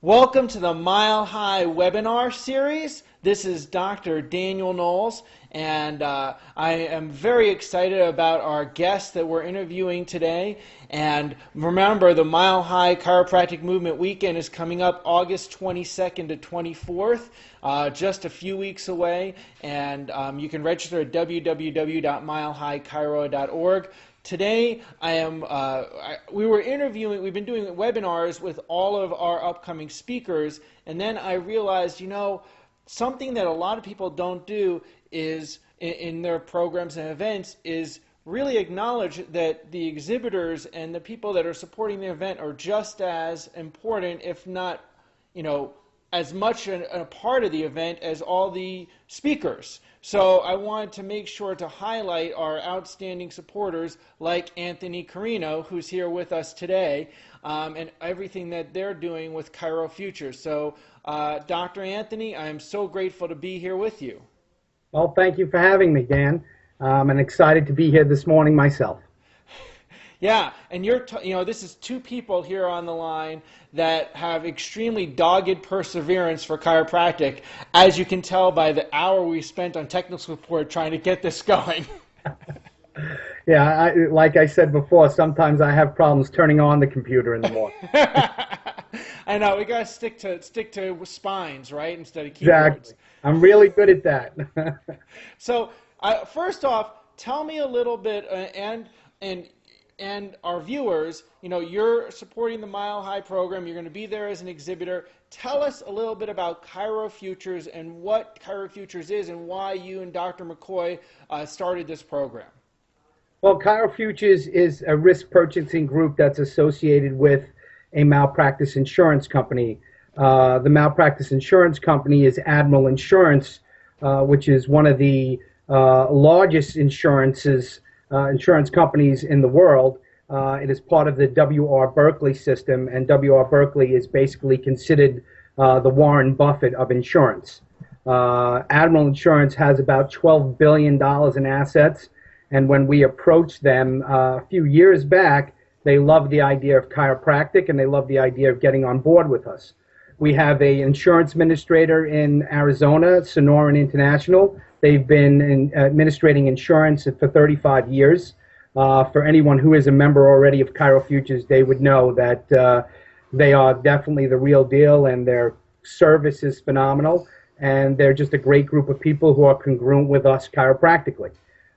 Welcome to the Mile High webinar series. This is Dr. Daniel Knowles, and I am very excited about our guest that we're interviewing today. And remember, the Mile High Chiropractic Movement Weekend is coming up August 22nd to 24th, just a few weeks away. And you can register at www.milehighchiro.org. Today, we've been doing webinars with all of our upcoming speakers, and then I realized, something that a lot of people don't do is, in their programs and events, is really acknowledge that the exhibitors and the people that are supporting the event are just as important, if not, as much a part of the event as all the speakers. So I wanted to make sure to highlight our outstanding supporters like Anthony Carino, who's here with us today, and everything that they're doing with ChiroFutures. So Dr. Anthony, I am so grateful to be here with you. Well, thank you for having me, Dan. I'm excited to be here this morning myself. Yeah, and this is two people here on the line that have extremely dogged perseverance for chiropractic, as you can tell by the hour we spent on technical support trying to get this going. Yeah, like I said before, sometimes I have problems turning on the computer in the morning. I know, we got to stick to spines, right, instead of keyboards. Exactly. I'm really good at that. So, first off, tell me a little bit, and our viewers, you're supporting the Mile High program. You're going to be there as an exhibitor. Tell us a little bit about ChiroFutures and what ChiroFutures is and why you and Dr. McCoy started this program. Well, ChiroFutures is a risk purchasing group that's associated with a malpractice insurance company. The malpractice insurance company is Admiral Insurance, which is one of the largest insurance companies in the world. It is part of the W.R. Berkley system, and W.R. Berkley is basically considered the Warren Buffett of insurance. Admiral Insurance has about $12 billion in assets, and when we approached them a few years back, they loved the idea of chiropractic, and they loved the idea of getting on board with us. We have an insurance administrator in Arizona, Sonoran International. They've been administrating insurance for 35 years. For anyone who is a member already of ChiroFutures, they would know that they are definitely the real deal, and their service is phenomenal, and they're just a great group of people who are congruent with us chiropractically.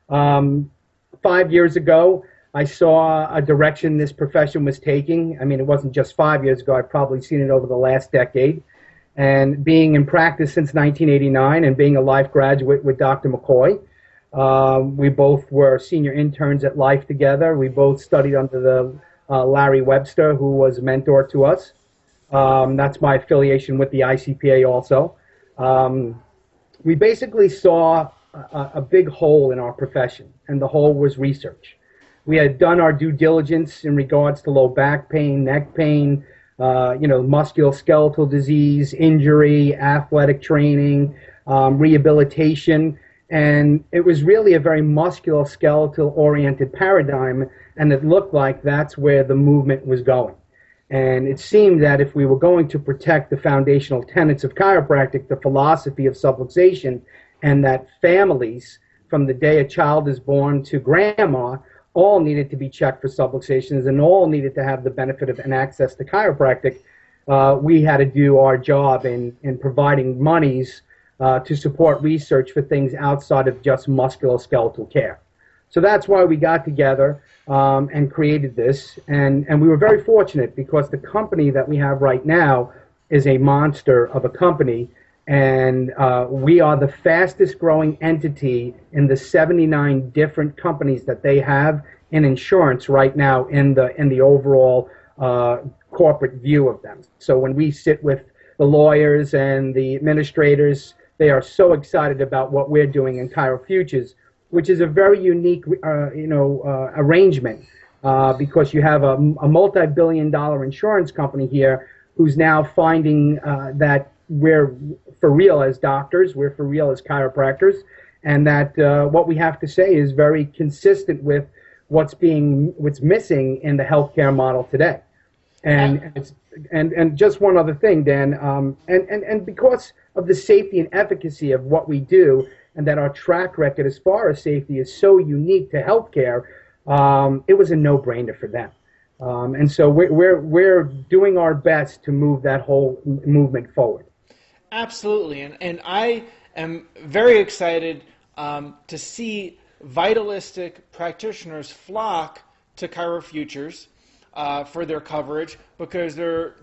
5 years ago, I saw a direction this profession was taking. I mean, it wasn't just 5 years ago. I've probably seen it over the last decade. And being in practice since 1989 and being a Life graduate with Dr. McCoy, we both were senior interns at Life together. We both studied under the Larry Webster, who was a mentor to us. That's my affiliation with the ICPA also. We basically saw a big hole in our profession, and the hole was research. We had done our due diligence in regards to low back pain, neck pain, musculoskeletal disease, injury, athletic training, rehabilitation, and it was really a very musculoskeletal oriented paradigm, and it looked like that's where the movement was going. And it seemed that if we were going to protect the foundational tenets of chiropractic, the philosophy of subluxation, and that families, from the day a child is born to grandma, all needed to be checked for subluxations and all needed to have the benefit of and access to chiropractic, we had to do our job in providing monies to support research for things outside of just musculoskeletal care. So that's why we got together and created this, and we were very fortunate because the company that we have right now is a monster of a company, and we are the fastest growing entity in the 79 different companies that they have in insurance right now in the overall corporate view of them. So when we sit with the lawyers and the administrators, they are so excited about what we're doing in ChiroFutures, which is a very unique arrangement because you have a multi-billion-dollar insurance company here who's now finding that we're for real as doctors, we're for real as chiropractors, and that what we have to say is very consistent with what's missing in the healthcare model today. And it's, and just one other thing, Dan, and because of the safety and efficacy of what we do, and that our track record as far as safety is so unique to healthcare, it was a no-brainer for them. And so we're doing our best to move that whole movement forward. Absolutely, and I am very excited to see vitalistic practitioners flock to ChiroFutures for their coverage, because they're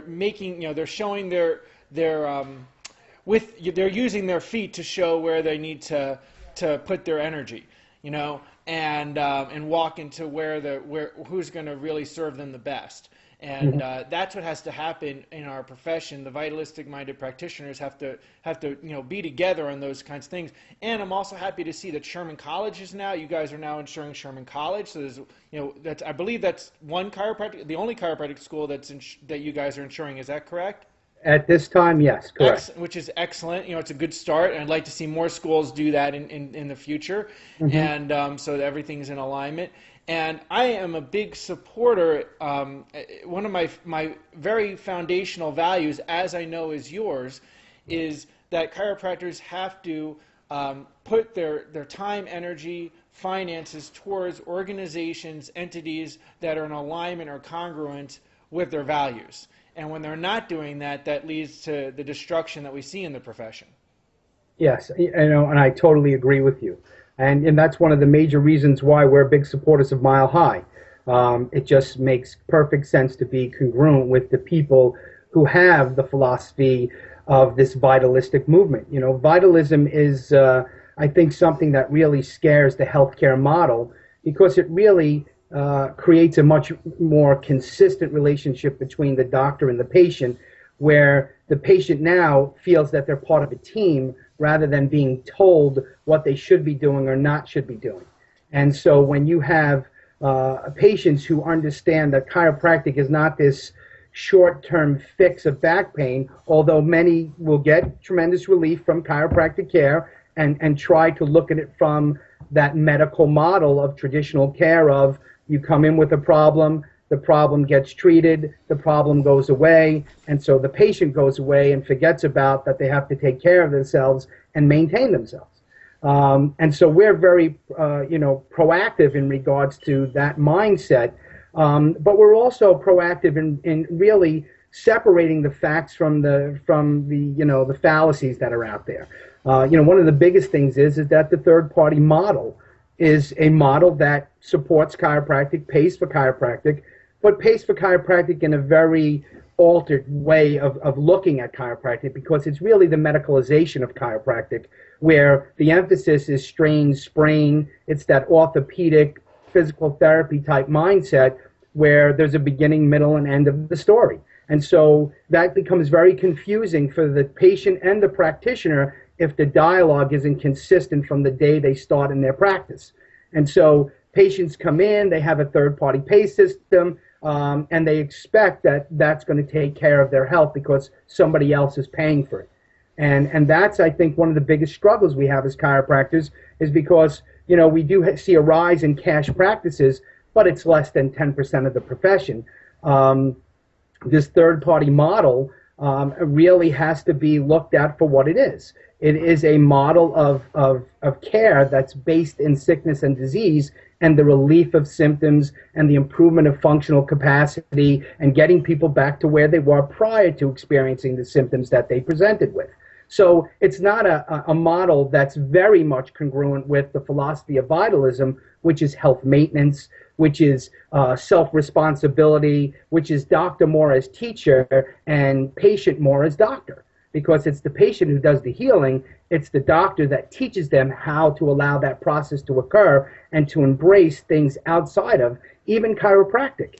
making, they're showing their they're using their feet to show where they need to put their energy, and walk into where who's going to really serve them the best. And that's what has to happen in our profession. The vitalistic-minded practitioners have to be together on those kinds of things. And I'm also happy to see that Sherman College is now. You guys are now insuring Sherman College. So there's, I believe that's one chiropractic, the only chiropractic school that you guys are insuring. Is that correct? At this time, yes, correct. Which is excellent. It's a good start, and I'd like to see more schools do that in the future, and so that everything's in alignment. And I am a big supporter. One of my very foundational values, as I know is yours, is that chiropractors have to put their time, energy, finances towards organizations, entities that are in alignment or congruent with their values. And when they're not doing that, that leads to the destruction that we see in the profession. Yes, and I totally agree with you. And that's one of the major reasons why we're big supporters of Mile High. It just makes perfect sense to be congruent with the people who have the philosophy of this vitalistic movement. Vitalism is, I think, something that really scares the healthcare model, because it really creates a much more consistent relationship between the doctor and the patient, where the patient now feels that they're part of a team rather than being told what they should be doing or not should be doing. And so when you have patients who understand that chiropractic is not this short-term fix of back pain, although many will get tremendous relief from chiropractic care and try to look at it from that medical model of traditional care of, you come in with a problem, the problem gets treated, the problem goes away, and so the patient goes away and forgets about that they have to take care of themselves and maintain themselves. And so we're very, proactive in regards to that mindset, but we're also proactive in really separating the facts from the fallacies that are out there. One of the biggest things is that the third-party model is a model that supports chiropractic, pays for chiropractic, but pays for chiropractic in a very altered way of looking at chiropractic, because it's really the medicalization of chiropractic, where the emphasis is strain, sprain. It's that orthopedic physical therapy type mindset where there's a beginning, middle, and end of the story. And so that becomes very confusing for the patient and the practitioner if the dialogue isn't consistent from the day they start in their practice. And so patients come in, they have a third-party pay system, and they expect that that's going to take care of their health because somebody else is paying for it. And that's, I think, one of the biggest struggles we have as chiropractors, is because, we do see a rise in cash practices, but it's less than 10% of the profession. This third-party model really has to be looked at for what it is. It is a model of care that's based in sickness and disease and the relief of symptoms and the improvement of functional capacity and getting people back to where they were prior to experiencing the symptoms that they presented with. So it's not a model that's very much congruent with the philosophy of vitalism, which is health maintenance, which is self-responsibility, which is doctor more as teacher and patient more as doctor. Because it's the patient who does the healing, it's the doctor that teaches them how to allow that process to occur and to embrace things outside of even chiropractic.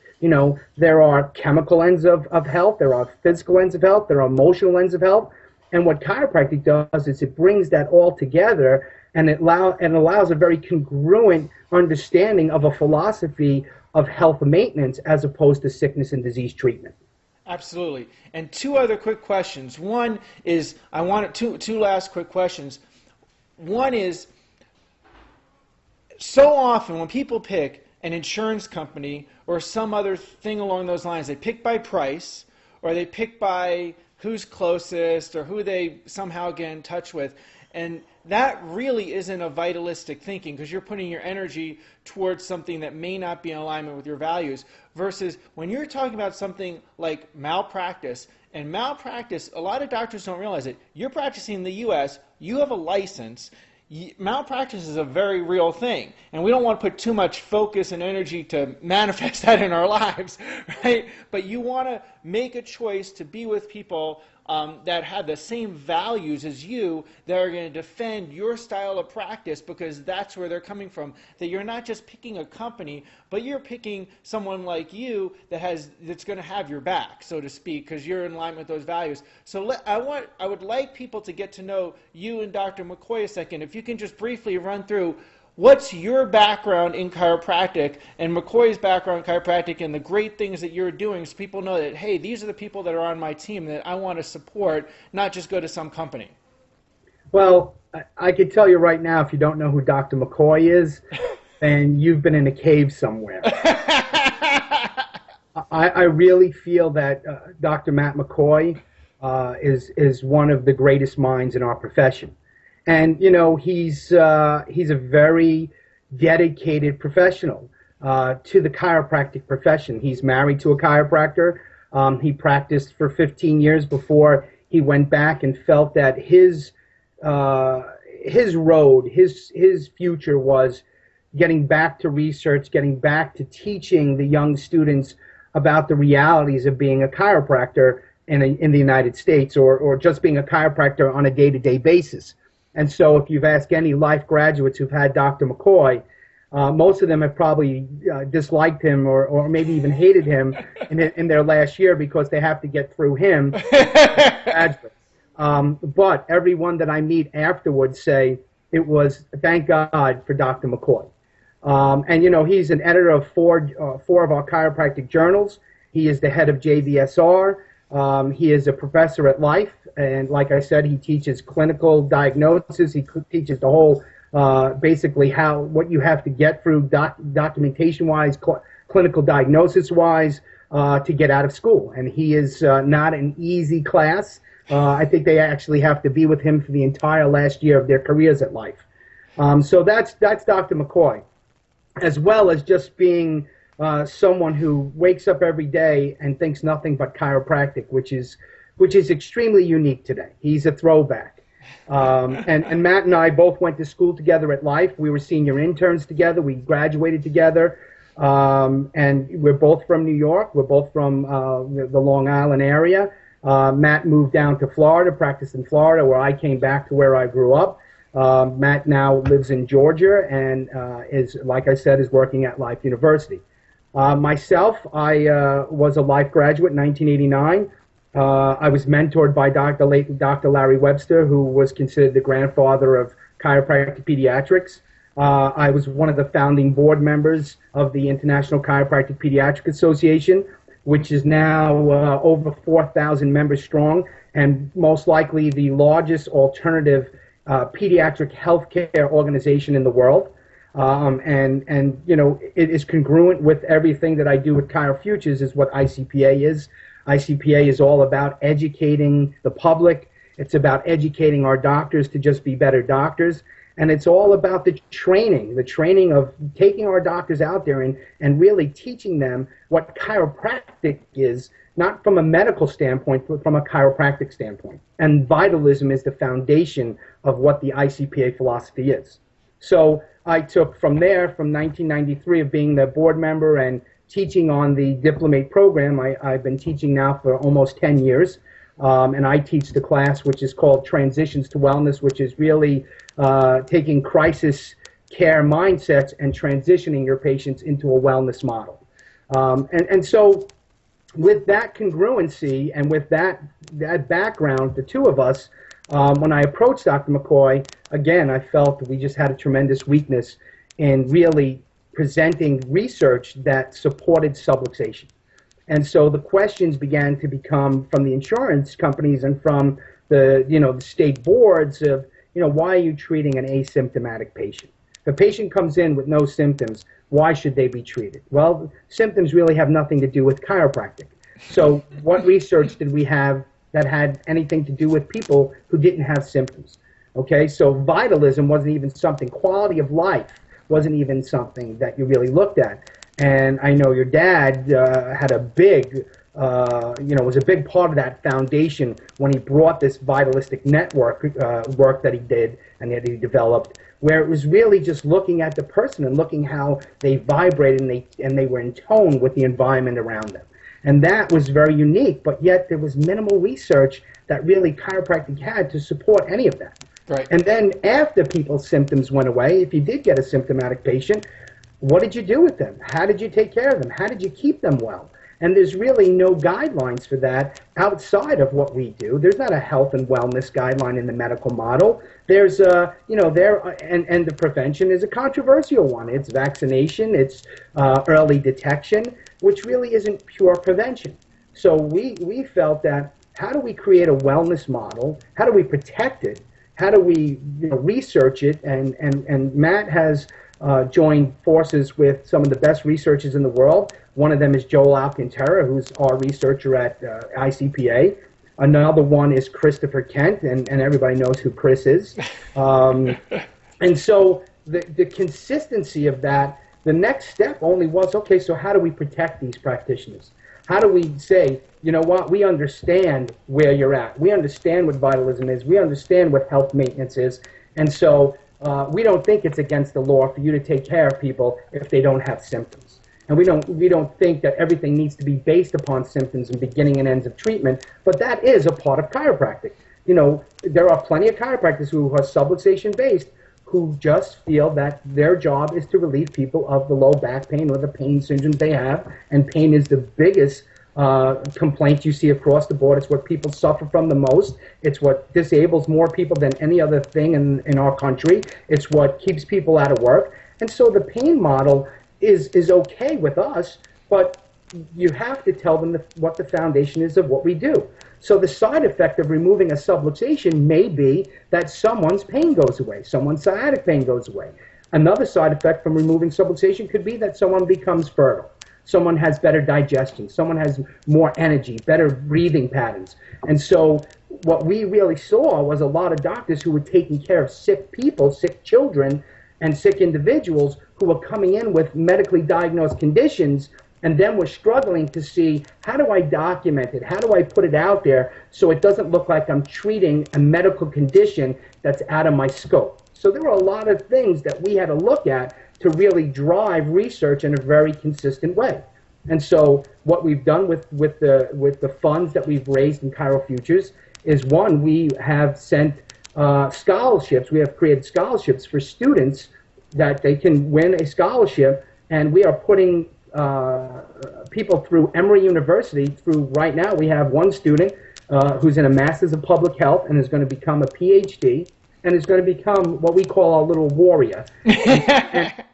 There are chemical ends of health, there are physical ends of health, there are emotional ends of health. And what chiropractic does is it brings that all together, and it allows a very congruent understanding of a philosophy of health maintenance as opposed to sickness and disease treatment. Absolutely. And two other quick questions. One is, I wanted two last quick questions. One is, so often when people pick an insurance company or some other thing along those lines. They pick by price, or they pick by who's closest or who they somehow get in touch with. And that really isn't a vitalistic thinking, because you're putting your energy towards something that may not be in alignment with your values. Versus when you're talking about something like malpractice, and malpractice, a lot of doctors don't realize it. You're practicing in the U.S., you have a license. Malpractice is a very real thing, and we don't want to put too much focus and energy to manifest that in our lives, right? But you want to make a choice to be with people that have the same values as you, that are going to defend your style of practice, because that's where they're coming from. That you're not just picking a company, but you're picking someone like you that's going to have your back, so to speak, because you're in line with those values. So I would like people to get to know you and Dr. McCoy a second. If you can just briefly run through what's your background in chiropractic and McCoy's background in chiropractic, and the great things that you're doing, so people know that, hey, these are the people that are on my team that I want to support, not just go to some company. Well, I could tell you right now, if you don't know who Dr. McCoy is, then you've been in a cave somewhere. I really feel that Dr. Matt McCoy is one of the greatest minds in our profession. And, you know, he's a very dedicated professional to the chiropractic profession. He's married to a chiropractor. He practiced for 15 years before he went back and felt that his road, his future was getting back to research, getting back to teaching the young students about the realities of being a chiropractor in the United States, or just being a chiropractor on a day-to-day basis. And so if you've asked any life graduates who've had Dr. McCoy, most of them have probably disliked him or maybe even hated him in their last year, because they have to get through him. But everyone that I meet afterwards say it was, thank God for Dr. McCoy. And, you know, he's an editor of four of our chiropractic journals. He is the head of JVSR. He is a professor at Life, and like I said, he teaches clinical diagnosis. He teaches the whole, basically what you have to get through documentation-wise, clinical diagnosis-wise, to get out of school. And he is not an easy class. I think they actually have to be with him for the entire last year of their careers at Life. So that's Dr. McCoy, as well as just being someone who wakes up every day and thinks nothing but chiropractic, which is extremely unique today. He's a throwback. And Matt and I both went to school together at Life. We were senior interns together. We graduated together. And we're both from New York. We're both from the Long Island area. Matt moved down to Florida, practiced in Florida, where I came back to where I grew up. Matt now lives in Georgia and is, like I said, is working at Life University. Myself, I was a Life graduate in 1989. I was mentored by late Dr. Larry Webster, who was considered the grandfather of chiropractic pediatrics. I was one of the founding board members of the International Chiropractic Pediatric Association, which is now over 4,000 members strong, and most likely the largest alternative pediatric healthcare organization in the world. And you know, it is congruent with everything that I do with ChiroFutures, is what ICPA is. ICPA is all about educating the public. It's about educating our doctors to just be better doctors. And it's all about the training of taking our doctors out there and really teaching them what chiropractic is, not from a medical standpoint, but from a chiropractic standpoint. And vitalism is the foundation of what the ICPA philosophy is. So I took from there, from 1993 of being the board member and teaching on the Diplomate program. I've been teaching now for almost 10 years. And I teach the class which is called Transitions to Wellness, which is really taking crisis care mindsets and transitioning your patients into a wellness model. And so with that congruency and with that background, the two of us, when I approached Dr. McCoy, again, I felt that we just had a tremendous weakness in really presenting research that supported subluxation. And so the questions began to become from the insurance companies and from the, the state boards of, why are you treating an asymptomatic patient? If a patient comes in with no symptoms, why should they be treated? Well, symptoms really have nothing to do with chiropractic. So what research did we have that had anything to do with people who didn't have symptoms? Okay, so vitalism wasn't even something, quality of life wasn't even something that you really looked at. And I know your dad had a big, was a big part of that foundation when he brought this vitalistic network work that he did and that he developed, where it was really just looking at the person and looking how they vibrated and they were in tone with the environment around them. And that was very unique, but yet there was minimal research that really chiropractic had to support any of that. Right. And then after people's symptoms went away, if you did get a symptomatic patient, what did you do with them? How did you take care of them? How did you keep them well? And there's really no guidelines for that outside of what we do. There's not a health and wellness guideline in the medical model. There's and the prevention is a controversial one. It's vaccination, it's early detection, which really isn't pure prevention. So we felt that how do we create a wellness model? How do we protect it? How do we research it? And Matt has joined forces with some of the best researchers in the world. One of them is Joel Alcantara, who's our researcher at ICPA. Another one is Christopher Kent, and everybody knows who Chris is. And so the consistency of that, the next step only was, okay, so how do we protect these practitioners? How do we say, you know what, we understand where you're at. We understand what vitalism is. We understand what health maintenance is. And so we don't think it's against the law for you to take care of people if they don't have symptoms. And we don't think that everything needs to be based upon symptoms and beginning and ends of treatment, but that is a part of chiropractic. There are plenty of chiropractors who are subluxation based who just feel that their job is to relieve people of the low back pain or the pain syndromes they have, and pain is the biggest complaint you see across the board. It's what people suffer from the most. It's what disables more people than any other thing in our country. It's what keeps people out of work. And so the pain model is okay with us, but you have to tell them what the foundation is of what we do. So the side effect of removing a subluxation may be that someone's pain goes away, someone's sciatic pain goes away. Another side effect from removing subluxation could be that someone becomes fertile. Someone has better digestion. Someone has more energy, better breathing patterns. And so what we really saw was a lot of doctors who were taking care of sick people, sick children, and sick individuals who were coming in with medically diagnosed conditions, and then we're struggling to see, how do I document it? How do I put it out there so it doesn't look like I'm treating a medical condition that's out of my scope? So there were a lot of things that we had to look at to really drive research in a very consistent way. And so what we've done with the funds that we've raised in ChiroFutures is, one, we have sent scholarships. We have created scholarships for students that they can win a scholarship, and we are putting people through Emory University. Through right now, we have one student who's in a Master's of Public Health and is going to become a PhD, and is going to become what we call our little warrior.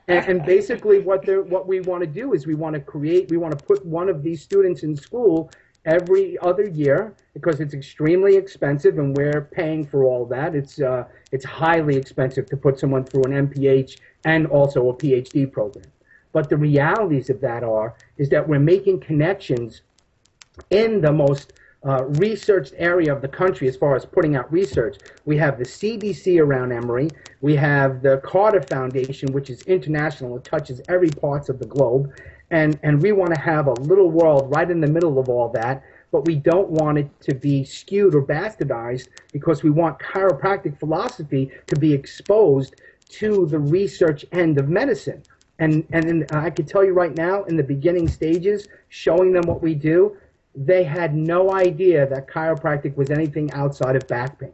And basically, what we want to do is we want to put one of these students in school every other year, because it's extremely expensive, and we're paying for all that. It's highly expensive to put someone through an MPH and also a PhD program. But the realities of that is that we're making connections in the most researched area of the country as far as putting out research. We have the CDC around Emory. We have the Carter Foundation, which is international. It touches every part of the globe. And we want to have a little world right in the middle of all that, but we don't want it to be skewed or bastardized, because we want chiropractic philosophy to be exposed to the research end of medicine. And I can tell you right now, in the beginning stages, showing them what we do, they had no idea that chiropractic was anything outside of back pain.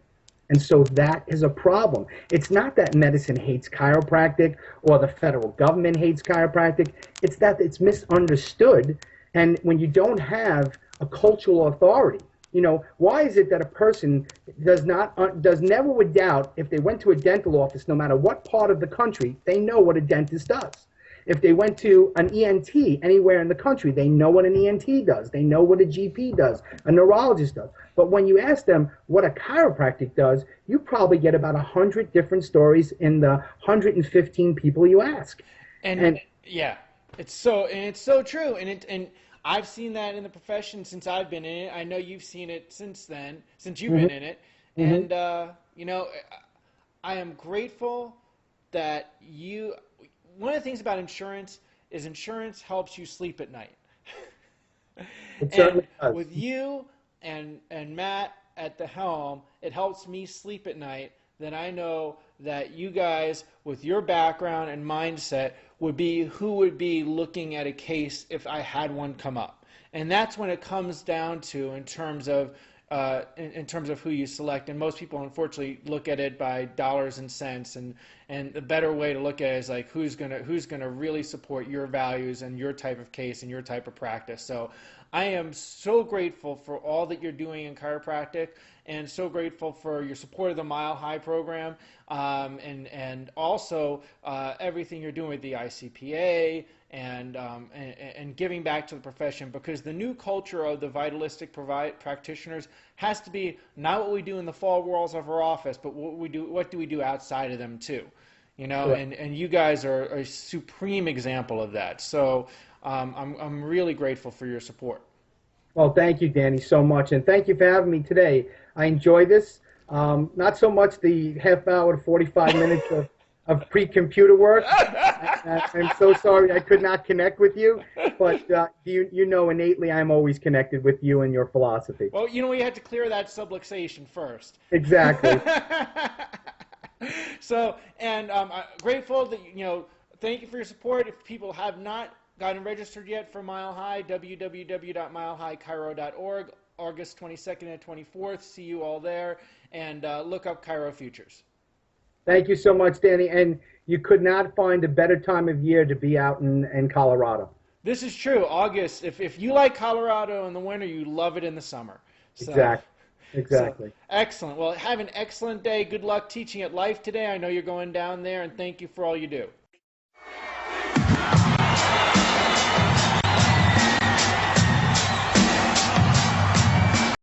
And so that is a problem. It's not that medicine hates chiropractic or the federal government hates chiropractic. It's that it's misunderstood. And when you don't have a cultural authority, why is it that a person never would doubt, if they went to a dental office, no matter what part of the country, they know what a dentist does. If they went to an ENT anywhere in the country, they know what an ENT does. They know what a GP does, a neurologist does. But when you ask them what a chiropractic does, you probably get about 100 different stories in the 115 people you ask. And yeah, it's so true. And I've seen that in the profession since I've been in it. I know you've seen it since then, since you've been in it. And you know, I am grateful that you. One of the things about insurance is insurance helps you sleep at night. It And certainly does. with you and Matt at the helm, it helps me sleep at night. Then I know that you guys, with your background and mindset, would be who would be looking at a case if I had one come up. And that's when it comes down to in terms of who you select. And most people, unfortunately, look at it by dollars and cents. And the better way to look at it is like who's gonna really support your values and your type of case and your type of practice. So I am so grateful for all that you're doing in chiropractic, and so grateful for your support of the Mile High program, and also everything you're doing with the ICPA and giving back to the profession, because the new culture of the vitalistic practitioners has to be not what we do in the four walls of our office, but what do we do outside of them too, you know. Correct. And you guys are a supreme example of that. So I'm really grateful for your support. Well, thank you, Danny, so much. And thank you for having me today. I enjoy this. Not so much the half hour to 45 minutes of pre-computer work. I'm so sorry I could not connect with you, but you know innately I'm always connected with you and your philosophy. Well, you know, we had to clear that subluxation first. Exactly. So, and I'm grateful that, you know, thank you for your support. If people have not gotten registered yet for Mile High, www.milehighchiro.org, August 22nd and 24th. See you all there, and look up ChiroFutures. Thank you so much, Danny. And you could not find a better time of year to be out in Colorado. This is true. August. If you like Colorado in the winter, you love it in the summer. So, Exactly. So, excellent. Well, have an excellent day. Good luck teaching at Life today. I know you're going down there, and thank you for all you do.